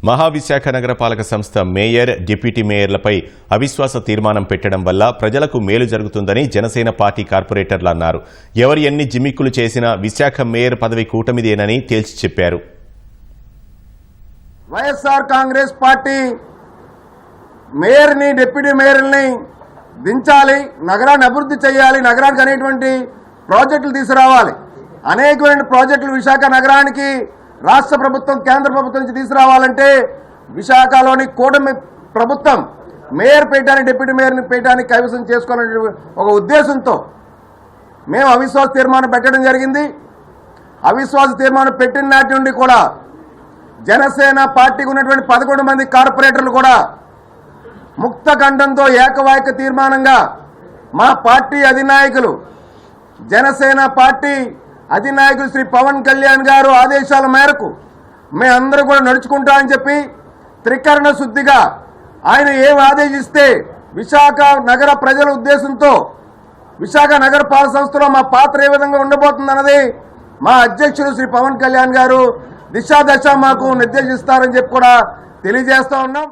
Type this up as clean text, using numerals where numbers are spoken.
మహావిశాఖ నగరపాలక సంస్థ mayor, deputy మేయర్లపై అవిశ్వాస తీర్మానం పెట్టడం వల్ల ప్రజలకు మేలు జరుగుతుందని జనసేన పార్టీ కార్పొరేటర్లు అన్నారు. ఎవరు ఎన్ని జిమ్మిక్కులు చేసినా విశాఖ మేయర్ పదవి కూటమిదేనని తేల్చి చెప్పారు. వైఎస్ఆర్ కాంగ్రెస్ పార్టీ మేయర్ని, డిప్యూటీ మేయర్ని దించాలి, నగరాన్ని అభివృద్ధి చేయాలి, నగరానికి అనేటువంటి ప్రాజెక్టులు తీసుకురావాలి. అనేకమైన ప్రాజెక్టులు విశాఖ నగరానికి రాష్ట్ర ప్రభుత్వం, కేంద్ర ప్రభుత్వం నుంచి తీసుకురావాలంటే విశాఖలోని కూటమి ప్రభుత్వం మేయర్ పీఠాన్ని, డిప్యూటీ మేయర్ని పీఠాన్ని కైవసం చేసుకోవాలనే ఒక ఉద్దేశంతో మేము అవిశ్వాస తీర్మానం పెట్టడం జరిగింది. అవిశ్వాస తీర్మానం పెట్టిన నాటి నుండి కూడా జనసేన పార్టీకి ఉన్నటువంటి 11 మంది కార్పొరేటర్లు కూడా ముక్త కంఠంతో ఏకవాక్య తీర్మానంగా మా పార్టీ అధినాయకులు, జనసేన పార్టీ అధినాయకులు శ్రీ పవన్ కళ్యాణ్ గారు ఆదేశాల మేరకు మేమందరూ కూడా నడుచుకుంటామని చెప్పి త్రికరణ శుద్ధిగా ఆయన ఏం ఆదేశిస్తే విశాఖ నగర ప్రజల ఉద్దేశంతో విశాఖ నగరపాలక సంస్థలో మా పాత్ర ఏ విధంగా ఉండబోతుందన్నది మా అధ్యక్షులు శ్రీ పవన్ కళ్యాణ్ గారు దిశాదశ మాకు నిర్దేశిస్తారని చెప్పి కూడా తెలియజేస్తా ఉన్నాం.